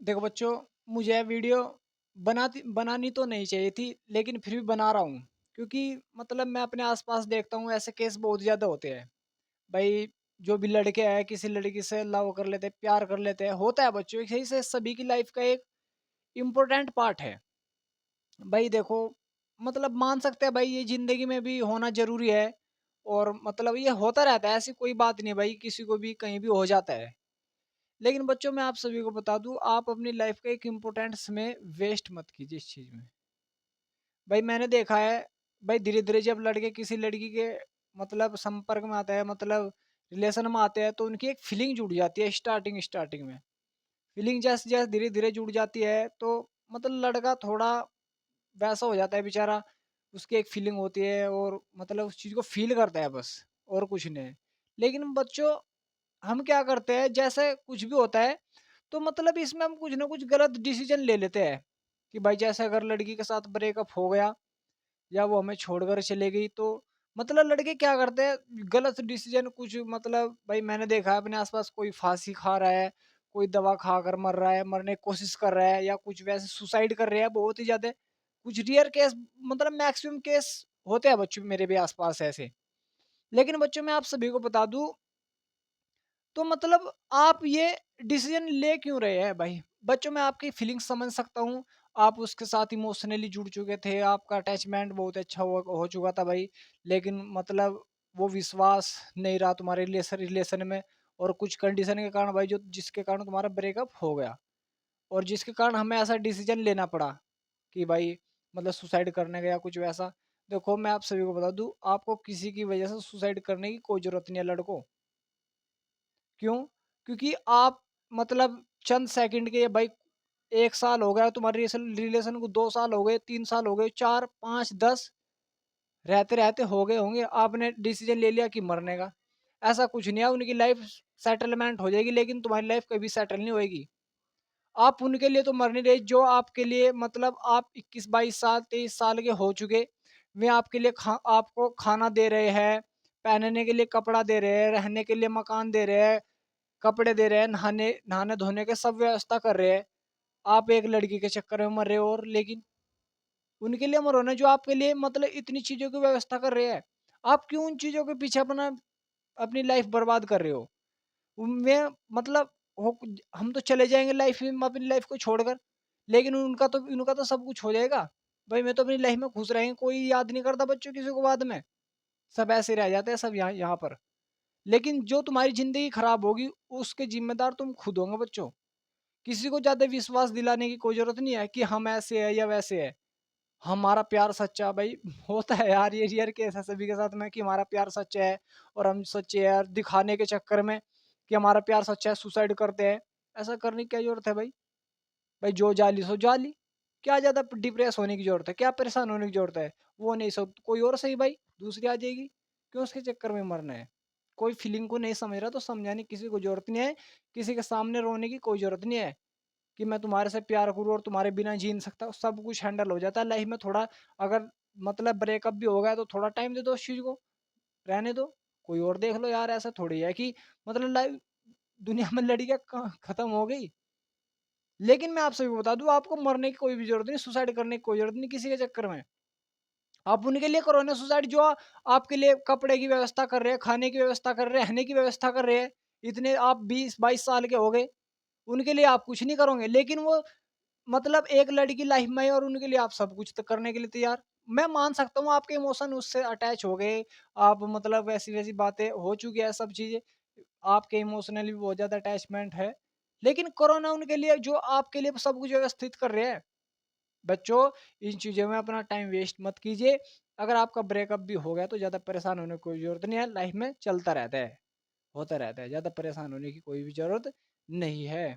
देखो बच्चों, मुझे वीडियो बनानी तो नहीं चाहिए थी, लेकिन फिर भी बना रहा हूँ। क्योंकि मतलब मैं अपने आसपास देखता हूँ ऐसे केस बहुत ज़्यादा होते हैं। भाई, जो भी लड़के हैं किसी लड़की से लव कर लेते हैं, प्यार कर लेते हैं, होता है बच्चों, सही से सभी की लाइफ का एक इम्पोर्टेंट पार्ट है। भाई देखो, मतलब मान सकते हैं भाई ये ज़िंदगी में भी होना ज़रूरी है। और मतलब ये होता रहता है, ऐसी कोई बात नहीं है भाई, किसी को भी कहीं भी हो जाता है। लेकिन बच्चों, मैं आप सभी को बता दूं, आप अपनी लाइफ का एक इम्पोर्टेंट समय वेस्ट मत कीजिए इस चीज में। भाई मैंने देखा है, भाई धीरे धीरे जब लड़के किसी लड़की के मतलब संपर्क में आते हैं, मतलब रिलेशन में आते हैं, तो उनकी एक फीलिंग जुड़ जाती है स्टार्टिंग स्टार्टिंग में। फीलिंग जैसे जैसे धीरे धीरे जुड़ जाती है, तो मतलब लड़का थोड़ा वैसा हो जाता है बेचारा। उसकी एक फीलिंग होती है और मतलब उस चीज को फील करता है बस, और कुछ नहीं। लेकिन बच्चों, हम क्या करते हैं, जैसे कुछ भी होता है तो मतलब इसमें हम कुछ ना कुछ गलत डिसीजन ले लेते हैं। कि भाई जैसे अगर लड़की के साथ ब्रेकअप हो गया या वो हमें छोड़कर चले गई, तो मतलब लड़के क्या करते हैं, गलत डिसीजन कुछ, मतलब भाई मैंने देखा है अपने आसपास, कोई फांसी खा रहा है, कोई दवा खाकर मर रहा है, मरने की कोशिश कर रहा है, या कुछ वैसे सुसाइड कर रहे हैं बहुत ही ज्यादा। कुछ रियर केस, मतलब मैक्सिमम केस होते हैं बच्चों मेरे भी आसपास ऐसे। लेकिन बच्चों, मैं आप सभी को बता दूं, तो मतलब आप ये डिसीजन ले क्यों रहे हैं भाई? बच्चों, मैं आपकी फीलिंग्स समझ सकता हूँ। आप उसके साथ इमोशनली जुड़ चुके थे, आपका अटैचमेंट बहुत अच्छा हो चुका था भाई। लेकिन मतलब वो विश्वास नहीं रहा तुम्हारे रिलेशन रिलेशन में, और कुछ कंडीशन के कारण भाई, जो जिसके कारण तुम्हारा ब्रेकअप हो गया, और जिसके कारण हमें ऐसा डिसीजन लेना पड़ा कि भाई मतलब सुसाइड करने का या कुछ वैसा। देखो, मैं आप सभी को बता दूं, आपको किसी की वजह से सुसाइड करने की कोई जरूरत नहीं है लड़कों। क्यों? क्योंकि आप मतलब चंद सेकंड के भाई, 1 साल हो गया तुम्हारे रिलेशन को, 2 साल हो गए, 3 साल हो गए, 4, 5, 10 रहते-रहते हो गए होंगे, आपने डिसीज़न ले लिया कि मरने का। ऐसा कुछ नहीं है, उनकी लाइफ़ सेटलमेंट हो जाएगी, लेकिन तुम्हारी लाइफ़ कभी सेटल नहीं होएगी। आप उनके लिए तो मर नहीं रहे, जो आपके लिए मतलब आप 21, 22 साल, 23 साल के हो चुके, वे आपके लिए आपको खाना दे रहे हैं, पहनने के लिए कपड़ा दे रहे हैं, रहने के लिए मकान दे रहे हैं, कपड़े दे रहे हैं, नहाने-धोने के सब व्यवस्था कर रहे हैं। आप एक लड़की के चक्कर में मर रहे हो, और लेकिन उनके लिए मरो ना जो आपके लिए मतलब इतनी चीज़ों की व्यवस्था कर रहे हैं। आप क्यों उन चीज़ों के पीछे अपनी लाइफ़ बर्बाद कर रहे हो? उनमें मतलब हो, हम तो चले जाएँगे लाइफ़ में अपनी लाइफ़ को छोड़कर, लेकिन उनका तो सब कुछ हो जाएगा। भाई मैं तो अपनी लाइफ़ में खुश रहेंगे, कोई याद नहीं करता बच्चों किसी को बाद में। सब ऐसे ही रह जाते हैं सब यहाँ यहाँ पर। लेकिन जो तुम्हारी ज़िंदगी खराब होगी, उसके ज़िम्मेदार तुम खुद होंगे बच्चों। किसी को ज़्यादा विश्वास दिलाने की कोई ज़रूरत नहीं है कि हम ऐसे हैं या वैसे हैं। हमारा प्यार सच्चा भाई, होता है यार, ये रियल केस है सभी के साथ में कि हमारा प्यार सच्चा है, और हम सच्चे हैं, और दिखाने के चक्कर में कि हमारा प्यार सच्चा है सुसाइड करते हैं। ऐसा करने की क्या ज़रूरत है भाई? भाई जो जाली सो जाली। क्या ज़्यादा डिप्रेस होने की ज़रूरत है? क्या परेशान होने की ज़रूरत है? वो नहीं, सब कोई और सही भाई, दूसरी आ जाएगी। क्यों उसके चक्कर में मरना है? कोई फीलिंग को नहीं समझ रहा तो समझाने की किसी को ज़रूरत नहीं है। किसी के सामने रोने की कोई ज़रूरत नहीं है कि मैं तुम्हारे से प्यार करूँ और तुम्हारे बिना जी नहीं सकता। सब कुछ हैंडल हो जाता है लाइफ में। थोड़ा अगर मतलब ब्रेकअप भी हो गया तो थोड़ा टाइम दे दो उस चीज़ को, रहने दो। कोई और देख लो यार, ऐसा थोड़ी है कि मतलब लाइफ दुनिया में लड़कियाँ खत्म हो गई। लेकिन मैं आप सभी को बता दूँ, आपको मरने की कोई भी ज़रूरत नहीं, सुसाइड करने की कोई ज़रूरत नहीं किसी के चक्कर में। आप उनके लिए करो ना सुसाइड, जो आपके लिए कपड़े की व्यवस्था कर रहे हैं, खाने की व्यवस्था कर रहे हैं, रहने की व्यवस्था कर रहे हैं। इतने आप 20-22 साल के हो गए, उनके लिए आप कुछ नहीं करोगे, लेकिन वो मतलब एक लड़की लाइफ में है और उनके लिए आप सब कुछ तो करने के लिए तैयार। मैं मान सकता हूँ आपके इमोशन उससे अटैच हो गए, आप मतलब वैसी-वैसी बातें हो चुकी है सब चीज़ें, आपके इमोशनली भी बहुत ज़्यादा अटैचमेंट है। लेकिन करो ना उनके लिए जो आपके लिए सब कुछ व्यवस्थित कर रहे हैं। बच्चों, इन चीज़ों में अपना टाइम वेस्ट मत कीजिए। अगर आपका ब्रेकअप भी हो गया तो ज़्यादा परेशान होने की कोई ज़रूरत नहीं है, लाइफ में चलता रहता है, होता रहता है। ज़्यादा परेशान होने की कोई भी ज़रूरत नहीं है।